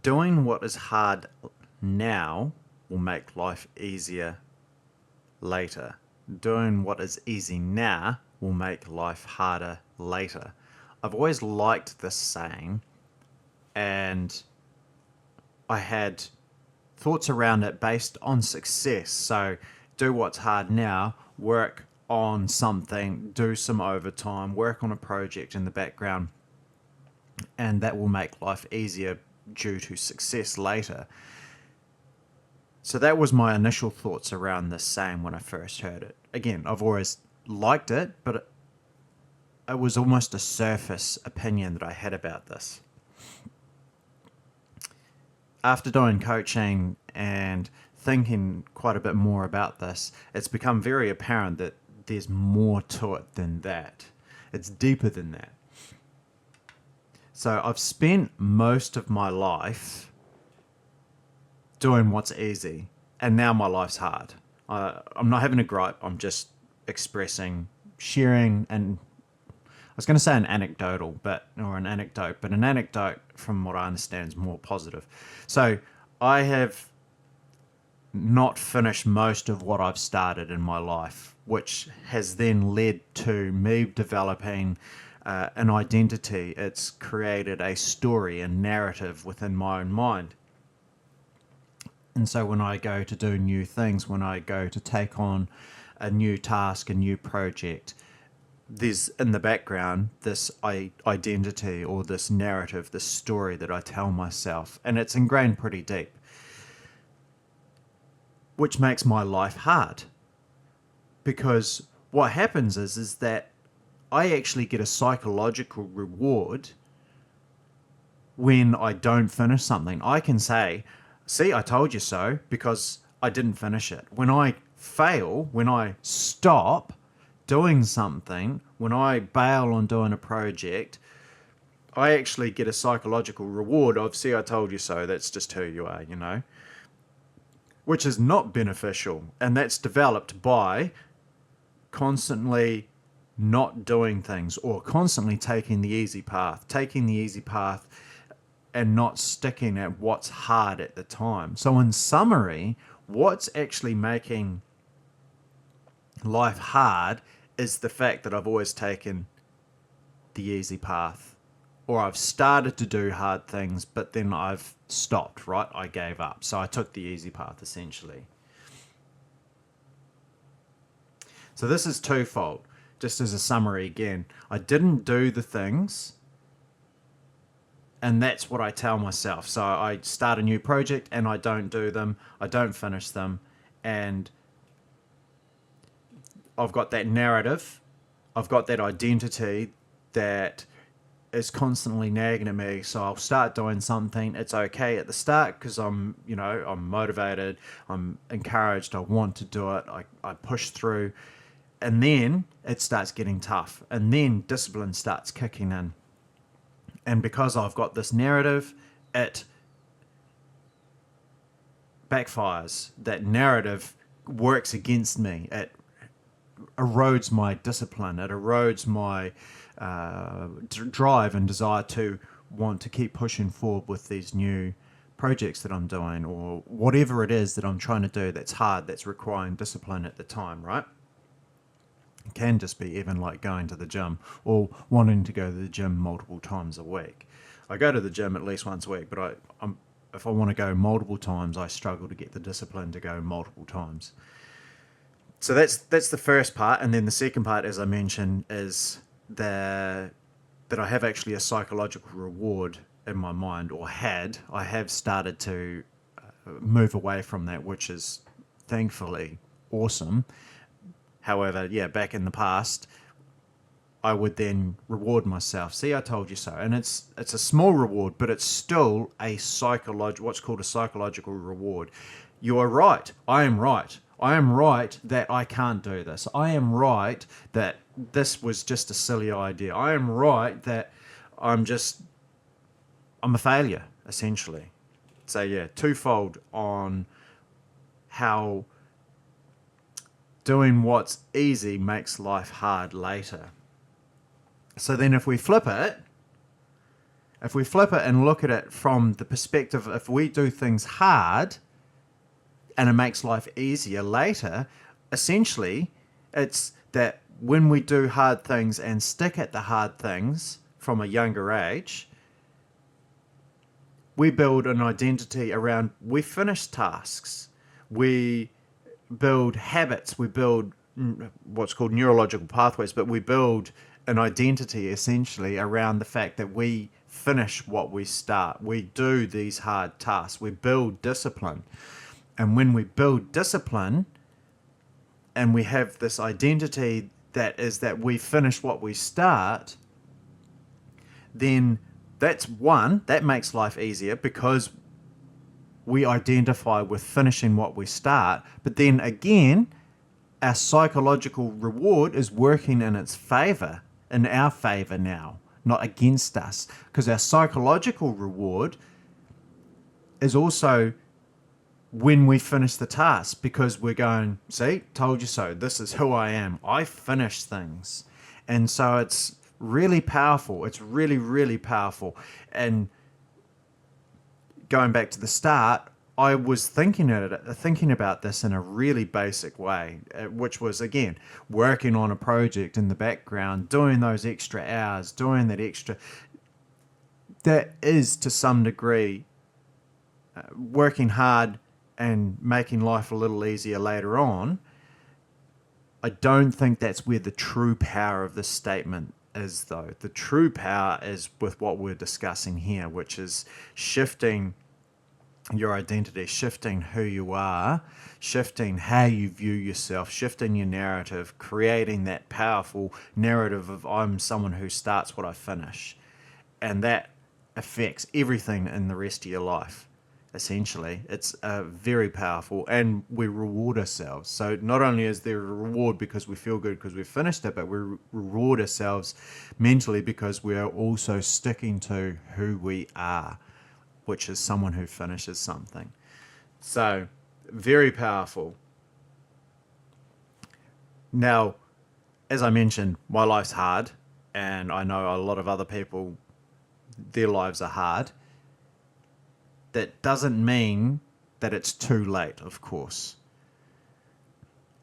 Doing what is hard now will make life easier later. Doing what is easy now will make life harder later. I've always liked this saying, and I had thoughts around it based on success. So, do what's hard now, work on something, do some overtime, work on a project in the background, and that will make life easier due to success later. So that was my initial thoughts around this saying when I first heard it. Again, I've always liked it, but it was almost a surface opinion that I had about this. After doing coaching and thinking quite a bit more about this, it's become very apparent that there's more to it than that. It's deeper than that. So I've spent most of my life doing what's easy, and now my life's hard. I'm not having a gripe. I'm just expressing, sharing, and I was going to say an anecdote, but an anecdote from what I understand is more positive. So I have not finished most of what I've started in my life, which has then led to me developing an identity. It's created a story, a narrative within my own mind. And so when I go to do new things, when I go to take on a new task, a new project, there's in the background this identity or this narrative, this story that I tell myself, and it's ingrained pretty deep, which makes my life hard. Because what happens is that I actually get a psychological reward when I don't finish something. I can say, see, I told you so, because I didn't finish it. When I fail, when I stop doing something, when I bail on doing a project, I actually get a psychological reward of, see, I told you so, that's just who you are, which is not beneficial. And that's developed by constantly not doing things or constantly taking the easy path and not sticking at what's hard at the time. So in summary, what's actually making life hard is the fact that I've always taken the easy path, or I've started to do hard things, but then I've stopped, right? I gave up. So I took the easy path essentially. So this is twofold. Just as a summary again, I didn't do the things, and that's what I tell myself. So I start a new project and I don't do them, I don't finish them, and I've got that narrative, I've got that identity that is constantly nagging at me. So I'll start doing something. It's okay at the start because I'm motivated, I'm encouraged, I want to do it, I push through, and then it starts getting tough, and then discipline starts kicking in. And because I've got this narrative, it backfires. That narrative works against me. It erodes my discipline. It erodes my drive and desire to want to keep pushing forward with these new projects that I'm doing, or whatever it is that I'm trying to do that's hard, that's requiring discipline at the time, right? It can just be even like going to the gym or wanting to go to the gym multiple times a week. I go to the gym at least once a week, but if I want to go multiple times, I struggle to get the discipline to go multiple times. So that's the first part, and then the second part, as I mentioned, is that I have actually a psychological reward in my mind, or I have started to move away from that, which is thankfully awesome. However, yeah, back in the past, I would then reward myself. See, I told you so. And it's a small reward, but it's still what's called a psychological reward. You are right. I am right. I am right that I can't do this. I am right that this was just a silly idea. I am right that I'm a failure, essentially. So yeah, twofold on how doing what's easy makes life hard later. So then if we flip it, If we flip it and look at it from the perspective, if we do things hard and it makes life easier later, essentially it's that when we do hard things and stick at the hard things from a younger age, we build an identity around, we finish tasks, we build habits, we build what's called neurological pathways, but we build an identity essentially around the fact that we finish what we start. We do these hard tasks. We build discipline. And when we build discipline and we have this identity that is that we finish what we start, then that's one, that makes life easier because we identify with finishing what we start. But then again, our psychological reward is working in its favor, in our favor now, not against us. Because our psychological reward is also when we finish the task, because we're going, see, told you so. This is who I am. I finish things. And so it's really powerful. It's really, really powerful. And going back to the start, I was thinking about this in a really basic way, which was, again, working on a project in the background, doing those extra hours, doing that extra. That is, to some degree, working hard and making life a little easier later on. I don't think that's where the true power of this statement is, though. The true power is with what we're discussing here, which is shifting your identity, shifting who you are, shifting how you view yourself, shifting your narrative, creating that powerful narrative of I'm someone who starts what I finish. And that affects everything in the rest of your life. Essentially, it's very powerful, and we reward ourselves. So not only is there a reward because we feel good because we finished it, but we reward ourselves mentally because we are also sticking to who we are, which is someone who finishes something. So very powerful. Now, as I mentioned, my life's hard, and I know a lot of other people, their lives are hard. That doesn't mean that it's too late, of course.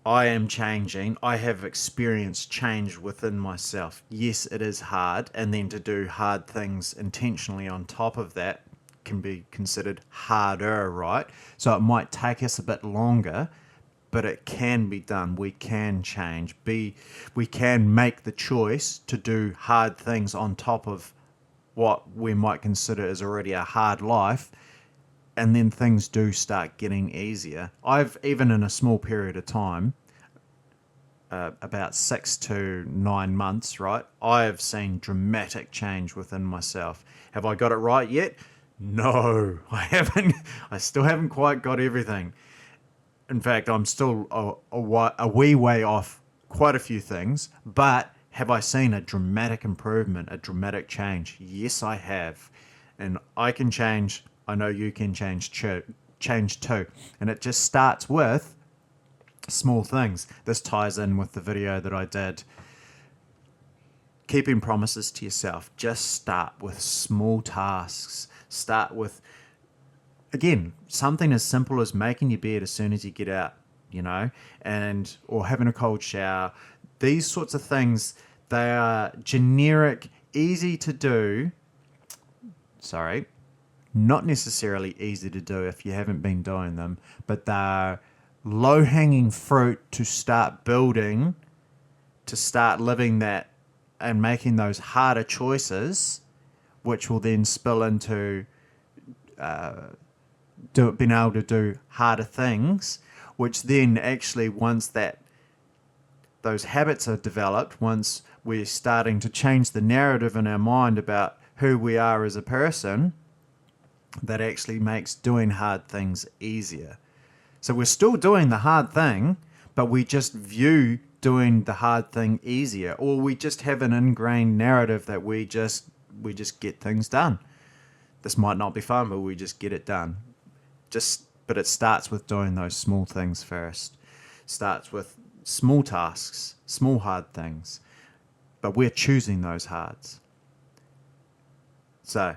I am changing. I have experienced change within myself. Yes, it is hard, and then to do hard things intentionally on top of that can be considered harder, right? So it might take us a bit longer, but it can be done. We can change. We can make the choice to do hard things on top of what we might consider is already a hard life, and then things do start getting easier. I've, even in a small period of time, about 6 to 9 months, right, I have seen dramatic change within myself. Have I got it right yet? No, I haven't. I still haven't quite got everything. In fact, I'm still a wee way off quite a few things, but have I seen a dramatic improvement, a dramatic change? Yes, I have. And I can change. I know you can change too. And it just starts with small things. This ties in with the video that I did. Keeping promises to yourself. Just start with small tasks. Start with, again, something as simple as making your bed as soon as you get out, or having a cold shower. These sorts of things, they are generic, easy to do. Not necessarily easy to do if you haven't been doing them, but they're low-hanging fruit to start building, to start living that and making those harder choices, which will then spill into being able to do harder things, which then actually, once those habits are developed, once we're starting to change the narrative in our mind about who we are as a person, that actually makes doing hard things easier. So we're still doing the hard thing, but we just view doing the hard thing easier, or we just have an ingrained narrative that we just get things done. This might not be fun, but we just get it done. But it starts with doing those small things first. Starts with small tasks, small hard things, but we're choosing those hards. So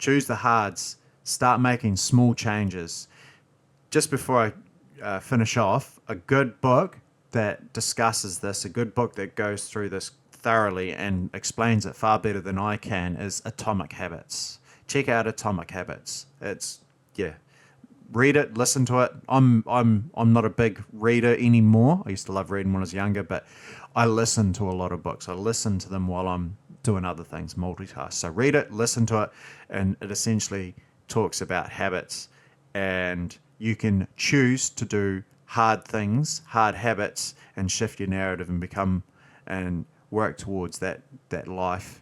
Choose the hards. Start making small changes. Just before I finish off, a good book that discusses this, a good book that goes through this thoroughly and explains it far better than I can, is Atomic Habits. Check out Atomic Habits. It's, yeah, read it, listen to it. I'm not a big reader anymore. I used to love reading when I was younger, but I listen to a lot of books. I listen to them while I'm doing other things, multitask. So read it, listen to it, and it essentially talks about habits, and you can choose to do hard things, hard habits, and shift your narrative and become and work towards that life,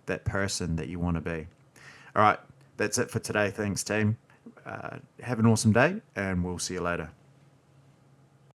that person that you want to be. All right, that's it for today. Thanks, team. Have an awesome day, and we'll see you later.